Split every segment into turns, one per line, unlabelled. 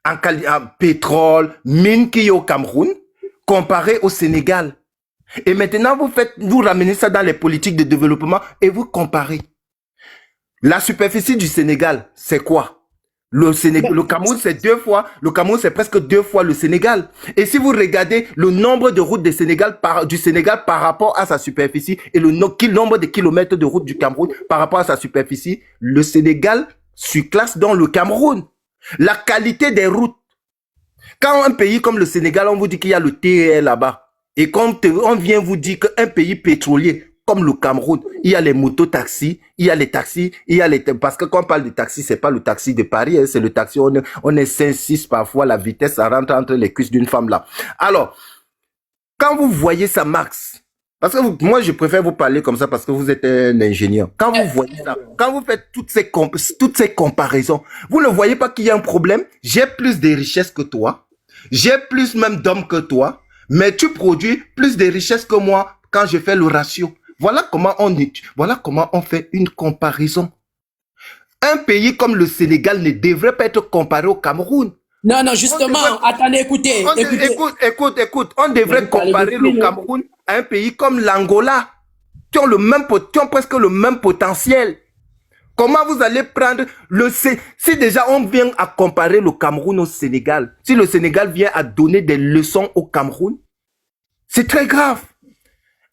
en pétrole, mine qui est au Cameroun, comparé au Sénégal. Et maintenant, vous ramenez ça dans les politiques de développement et vous comparez. La superficie du Sénégal, c'est quoi? Le Cameroun, c'est le Cameroun, c'est presque 2 fois le Sénégal. Et si vous regardez le nombre de routes du Sénégal par rapport à sa superficie et le nombre de kilomètres de route du Cameroun par rapport à sa superficie, le Sénégal surclasse dans le Cameroun. La qualité des routes. Quand un pays comme le Sénégal, on vous dit qu'il y a le TER là-bas, et quand on vient vous dire qu'un pays pétrolier comme le Cameroun, il y a les motos-taxis, il y a les taxis, parce que quand on parle de taxi, c'est pas le taxi de Paris, hein, c'est le taxi, on est 5-6 parfois, la vitesse, ça rentre entre les cuisses d'une femme là. Alors, quand vous voyez ça, Max, parce que moi, je préfère vous parler comme ça parce que vous êtes un ingénieur. Quand vous voyez ça, quand vous faites toutes ces comparaisons, vous ne voyez pas qu'il y a un problème? J'ai plus de richesses que toi. J'ai plus même d'hommes que toi. Mais tu produis plus de richesses que moi quand je fais le ratio. Voilà comment on fait une comparaison. Un pays comme le Sénégal ne devrait pas être comparé au Cameroun.
Non, justement, attendez, écoutez.
Écoute, on devrait comparer le Cameroun à un pays comme l'Angola, qui ont presque le même potentiel. Comment vous allez prendre si déjà on vient à comparer le Cameroun au Sénégal, si le Sénégal vient à donner des leçons au Cameroun, c'est très grave.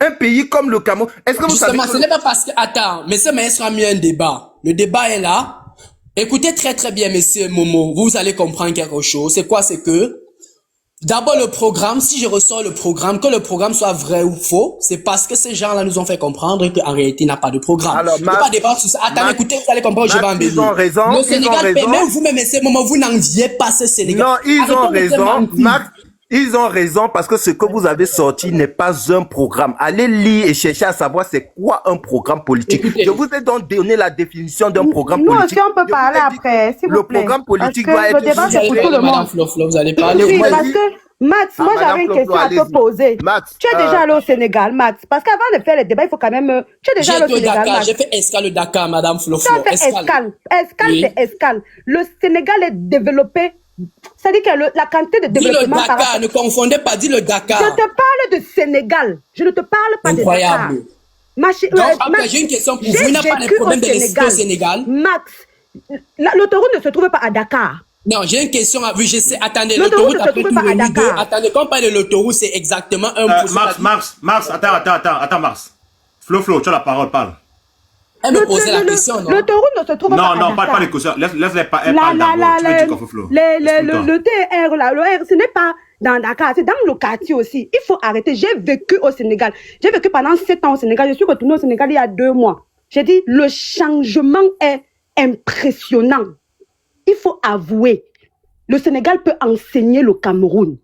Un pays comme le Cameroun, est-ce que vous savez
ce n'est pas parce que, attends, monsieur Maestro a mis un débat. Le débat est là. Écoutez très très bien, monsieur Momo, vous allez comprendre quelque chose. C'est quoi? C'est que, d'abord le programme, si je ressors le programme, que le programme soit vrai ou faux, c'est parce que ces gens-là nous ont fait comprendre qu'en réalité, il n'y a pas de programme.
Alors,
je ne peux pas débattre sur ça. Attends, écoutez, vous allez comprendre où je vais en venir.
Ils ont raison.
Le Sénégal, même vous-même, monsieur Momo, vous n'enviez pas ce Sénégal.
Non, ils ont raison, Max. Ils ont raison parce que ce que vous avez sorti n'est pas un programme. Allez lire et chercher à savoir c'est quoi un programme politique. Écoutez, je vous ai donc donné la définition d'un programme politique.
Non, si on peut parler après, s'il vous plaît.
Le programme politique doit être...
Le débat, c'est pour tout le monde.
Vous allez parler.
Oui, parce que, Max, moi j'avais une question à te poser.
Max,
tu es déjà allé au Sénégal, Max? Parce qu'avant de faire le débat, il faut quand même... Tu es déjà allé au Sénégal, Max?
J'ai fait escale au Dakar, madame Flo.
Tu as fait escale. Escale, c'est escale. Le Sénégal est développé... C'est-à-dire que la quantité de développement...
Dis le Dakar, ne confondez pas, dis le Dakar.
Je te parle de Sénégal. Je ne te parle pas de Dakar.
Donc, après, j'ai une question pour vous. Il n'y a pas de problème de l'électricité au Sénégal.
Max, l'autoroute ne se trouve pas à Dakar.
Non, j'ai une question à vous. Je sais, attendez,
l'autoroute ne se trouve pas à Dakar.
Attendez, quand on parle de l'autoroute, c'est exactement un...
Mars, attends, Mars. Flo, tu as la parole, parle.
Elle me posait la question, non?
L'autoroute ne se trouve pas à Dakar.
Non, pas les questions. Laisse-les pas. Elle parle d'abord. Tu veux dire quoi, Flo?
Le TR, là, le R, ce n'est pas dans Dakar, c'est dans le quartier aussi. Il faut arrêter. J'ai vécu au Sénégal. J'ai vécu pendant 7 ans au Sénégal. Je suis retournée au Sénégal il y a 2 mois. J'ai dit, le changement est impressionnant. Il faut avouer. Le Sénégal peut enseigner le Cameroun.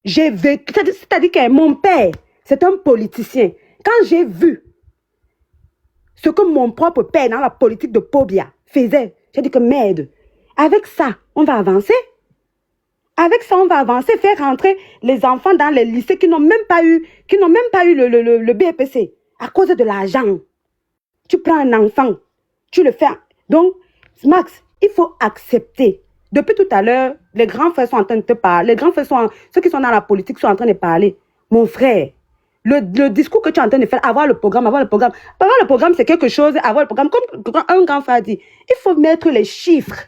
J'ai vécu, c'est-à-dire que mon père, c'est un politicien. Quand j'ai vu ce que mon propre père dans la politique de Pobia faisait, j'ai dit que merde, avec ça, on va avancer. Avec ça, on va avancer, faire rentrer les enfants dans les lycées qui n'ont même pas eu le BEPC à cause de l'argent. Tu prends un enfant, tu le fais. Donc, Max, il faut accepter. Depuis tout à l'heure, les grands frères sont en train de te parler. Les grands frères ceux qui sont dans la politique sont en train de parler. Mon frère, le discours que tu es en train de faire, avoir le programme. Avoir le programme, c'est quelque chose. Avoir le programme, comme un grand frère dit, il faut mettre les chiffres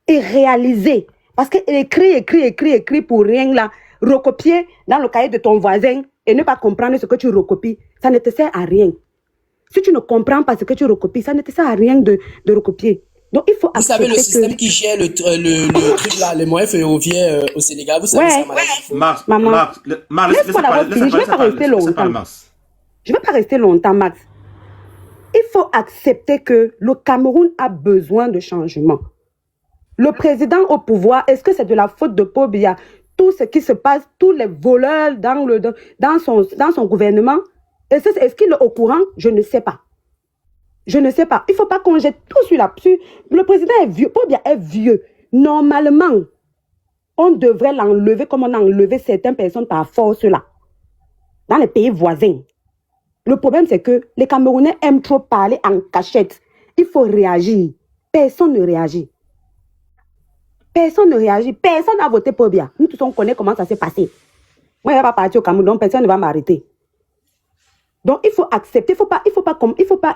et réaliser. Parce que écrit pour rien là, recopier dans le cahier de ton voisin et ne pas comprendre ce que tu recopies, ça ne te sert à rien. Si tu ne comprends pas ce que tu recopies, ça ne te sert à rien de recopier. Donc il faut
vous savez le système qui gère le truc là, les moyens ferroviaires au Sénégal, vous savez ça,
Mars,
laisse-moi d'abord finir, je ne vais pas rester longtemps. Je ne vais pas rester longtemps, Max. Il faut accepter que le Cameroun a besoin de changement. Le président au pouvoir, est-ce que c'est de la faute de Pobia? Tout ce qui se passe, tous les voleurs dans son gouvernement, est-ce qu'il est au courant? Je ne sais pas. Je ne sais pas. Il ne faut pas qu'on jette tout sur là-dessus. Le président est vieux. Pobia est vieux. Normalement, on devrait l'enlever comme on a enlevé certaines personnes par force là. Dans les pays voisins. Le problème, c'est que les Camerounais aiment trop parler en cachette. Il faut réagir. Personne ne réagit. Personne ne réagit. Personne n'a voté pour Biya. Nous tous, on connaît comment ça s'est passé. Moi, je ne vais pas partir au Cameroun, donc personne ne va m'arrêter. Donc, il faut accepter, il faut pas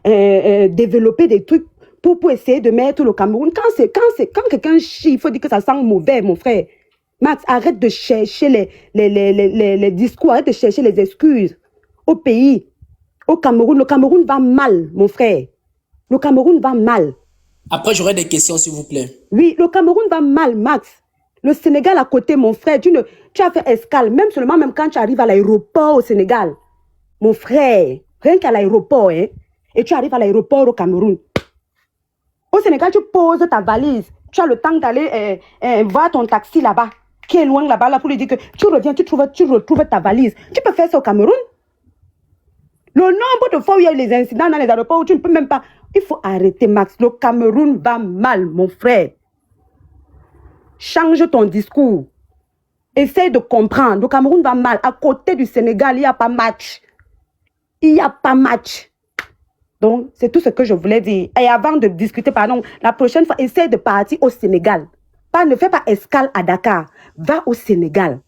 développer des trucs pour essayer de mettre le Cameroun. Quand quelqu'un chie, il faut dire que ça sent mauvais, mon frère. Max, arrête de chercher les discours, arrête de chercher les excuses au pays, au Cameroun. Le Cameroun va mal, mon frère. Le Cameroun va mal.
Après, j'aurai des questions, s'il vous plaît.
Oui, le Cameroun va mal, Max. Le Sénégal à côté, mon frère, tu as fait escale, même quand tu arrives à l'aéroport au Sénégal. Mon frère, rien qu'à l'aéroport, hein, et tu arrives à l'aéroport au Cameroun. Au Sénégal, tu poses ta valise. Tu as le temps d'aller voir ton taxi là-bas, qui est loin là-bas, là, pour lui dire que tu reviens, tu retrouves ta valise. Tu peux faire ça au Cameroun? Le nombre de fois où il y a eu les incidents dans les aéroports où tu ne peux même pas... Il faut arrêter, Max. Le Cameroun va mal, mon frère. Change ton discours. Essaye de comprendre. Le Cameroun va mal. À côté du Sénégal, il n'y a pas match. Il n'y a pas match. Donc, c'est tout ce que je voulais dire. Et avant de discuter, pardon, la prochaine fois, essaye de partir au Sénégal. Ne fais pas escale à Dakar. Va au Sénégal.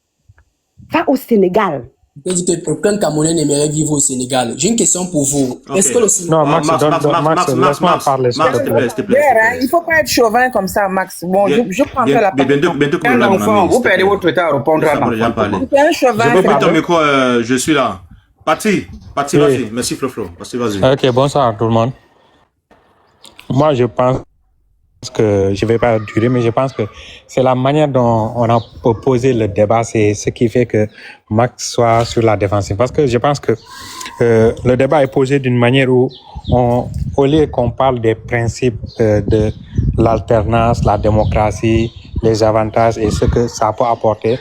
Va au Sénégal.
Je dis que aucun Camerounais n'aimerait vivre au Sénégal. J'ai une question pour vous.
Ok.
Est-ce que le Sénégal...
Non, Max, laisse-moi parler.
Max, s'il te plaît, s'il te plaît.
Il ne faut pas être chauvin comme ça, Max. Bon, je prends un peu la parole.
Bientôt que
Un
vous l'avez,
enfant,
mamie,
vous
s'il te
perdez
plaît.
votre temps à répondre à
Ça, on a déjà
l'enfant.
parlé.
Tu es un chauvin.
Je peux
c'est
prendre ton
vrai.
micro, je suis là. Pati,
Oui.
vas-y. Merci, Flo. Vas-y.
Ok, bonsoir tout le monde. Moi, je pense que je ne vais pas durer, mais je pense que c'est la manière dont on a posé le débat, c'est ce qui fait que Max soit sur la défensive. Parce que je pense que le débat est posé d'une manière où, au lieu qu'on parle des principes de l'alternance, la démocratie, les avantages et ce que ça peut apporter,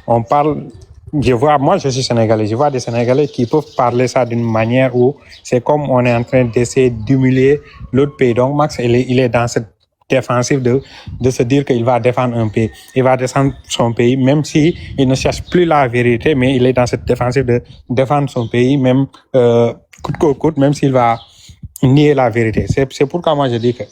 on parle... Moi je suis Sénégalais, je vois des Sénégalais qui peuvent parler ça d'une manière où c'est comme on est en train d'essayer d'humilier l'autre pays. Donc Max, il est dans cette défensive de se dire qu'il va défendre un pays. Il va défendre son pays, même si il ne cherche plus la vérité, mais il est dans cette défensive de défendre son pays, même coûte que coûte, même s'il va nier la vérité. C'est pourquoi moi je dis que...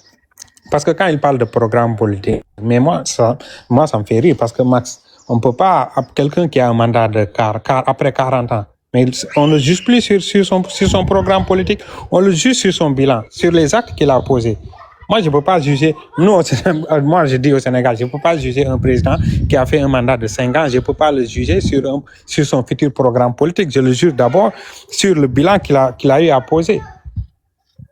Parce que quand il parle de programme politique, mais moi ça me fait rire, parce que Max, on ne peut pas, quelqu'un qui a un mandat de après 40 ans, mais on ne juge plus sur son programme politique, on le juge sur son bilan, sur les actes qu'il a posés. Moi, je ne peux pas juger, moi je dis au Sénégal, je ne peux pas juger un président qui a fait un mandat de 5 ans, je ne peux pas le juger sur son futur programme politique, je le juge d'abord sur le bilan qu'il a eu à poser,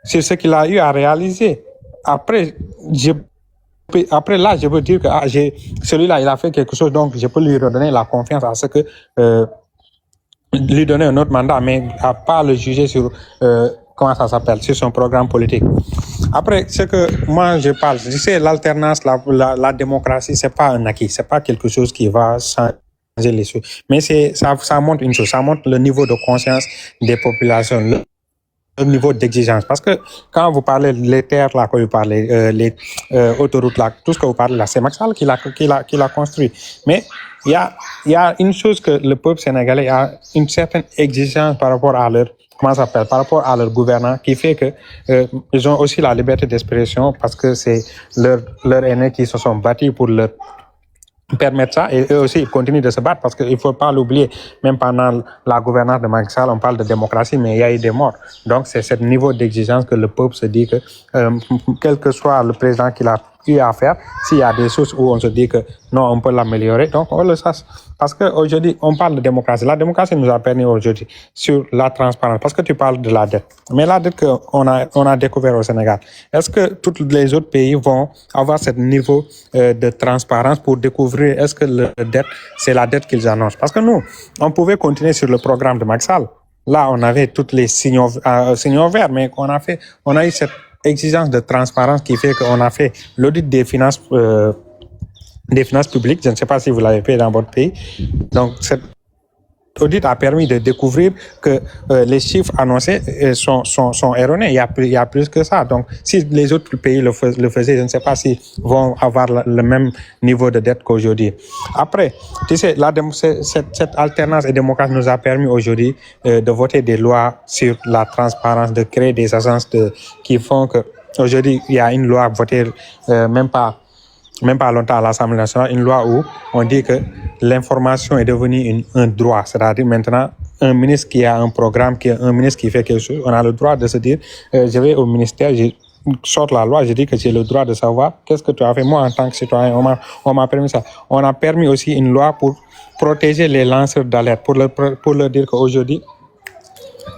sur ce qu'il a eu à réaliser. Après, là, je peux dire que celui-là, il a fait quelque chose, donc je peux lui redonner la confiance à ce que lui donner un autre mandat, mais à pas le juger sur sur son programme politique. Après, ce que moi je parle, je sais, l'alternance, la démocratie, c'est pas un acquis, c'est pas quelque chose qui va changer les choses, mais ça montre une chose, ça montre le niveau de conscience des populations. Le niveau d'exigence. Parce que quand vous parlez les terres là, quand vous parlez les autoroutes là, tout ce que vous parlez là, c'est Macky Sall qui l'a construit. Mais il y a une chose que le peuple sénégalais a une certaine exigence par rapport à par rapport à leur gouvernants, qui fait que ils ont aussi la liberté d'expression, parce que c'est leurs aînés qui se sont battus pour leur permettre ça, et eux aussi ils continuent de se battre, parce qu'il ne faut pas l'oublier, même pendant la gouvernance de Macky Sall, on parle de démocratie, mais il y a eu des morts. Donc c'est ce niveau d'exigence que le peuple se dit que quel que soit le président qu'il a eu à faire, s'il y a des choses où on se dit que non, on peut l'améliorer, donc on le sache. Parce qu'aujourd'hui, on parle de démocratie. La démocratie nous a permis aujourd'hui sur la transparence, parce que tu parles de la dette. Mais la dette qu'on a découvert au Sénégal, est-ce que tous les autres pays vont avoir ce niveau de transparence pour découvrir est-ce que la dette, c'est la dette qu'ils annoncent? Parce que nous, on pouvait continuer sur le programme de Macky Sall. Là, on avait tous les signaux verts, mais on a eu cette exigence de transparence qui fait qu'on a fait l'audit des finances publiques. Je ne sais pas si vous l'avez fait dans votre pays. Donc, cette audit a permis de découvrir que les chiffres annoncés sont erronés. Il y a plus que ça. Donc, si les autres pays le faisaient, je ne sais pas s'ils vont avoir le même niveau de dette qu'aujourd'hui. Après, tu sais, cette alternance et démocratie nous a permis aujourd'hui de voter des lois sur la transparence, de créer des agences qui font que aujourd'hui il y a une loi votée même pas même pas longtemps à l'Assemblée nationale, une loi où on dit que l'information est devenue un droit. C'est-à-dire maintenant, un ministre qui a un programme, un ministre qui fait quelque chose, on a le droit de se dire, je vais au ministère, je sors la loi, je dis que j'ai le droit de savoir qu'est-ce que tu as fait. Moi, en tant que citoyen, on m'a permis ça. On a permis aussi une loi pour protéger les lanceurs d'alerte, pour leur dire qu'aujourd'hui,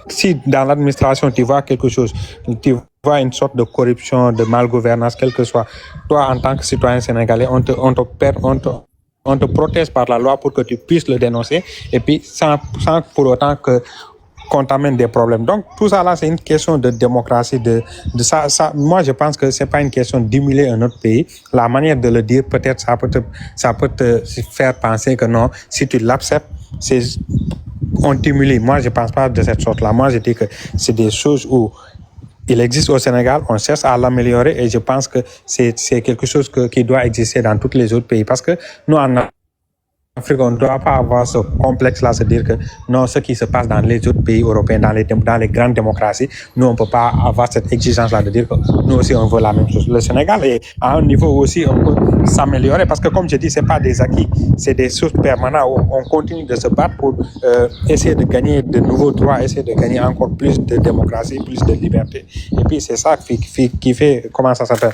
si dans l'administration tu vois quelque chose, tu vois une sorte de corruption, de malgouvernance, quel que soit, toi en tant que citoyen sénégalais, on te protège par la loi pour que tu puisses le dénoncer et puis sans pour autant que qu'on t'amène des problèmes. Donc tout ça là, c'est une question de démocratie, de ça. Moi, je pense que c'est pas une question d'émuler un autre pays. La manière de le dire, peut-être ça peut te faire penser que non, si tu l'acceptes, on t'humilie. Moi, je pense pas de cette sorte-là. Moi, je dis que c'est des choses où il existe au Sénégal, on cherche à l'améliorer et je pense que c'est quelque chose qui doit exister dans tous les autres pays. Parce que nous, en Afrique, on ne doit pas avoir ce complexe-là, se dire que non, ce qui se passe dans les autres pays européens, dans les grandes démocraties, nous, on ne peut pas avoir cette exigence-là de dire que nous aussi, on veut la même chose. Le Sénégal est à un niveau aussi, on peut s'améliorer parce que, comme je dis, ce n'est pas des acquis, c'est des sources permanentes où on continue de se battre pour essayer de gagner de nouveaux droits, essayer de gagner encore plus de démocratie, plus de liberté. Et puis, c'est ça qui fait, comment ça s'appelle,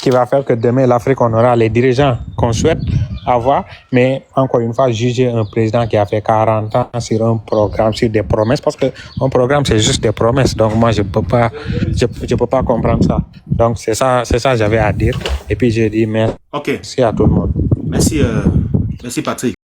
qui va faire que demain, l'Afrique, on aura les dirigeants qu'on souhaite avoir, mais encore une fois, juger un président qui a fait 40 ans sur un programme, sur des promesses, parce qu'un programme, c'est juste des promesses. Donc, moi, je peux pas comprendre ça. Donc, c'est ça j'avais à dire. Et puis, j'ai dit merci à tout le monde.
Merci Patrick.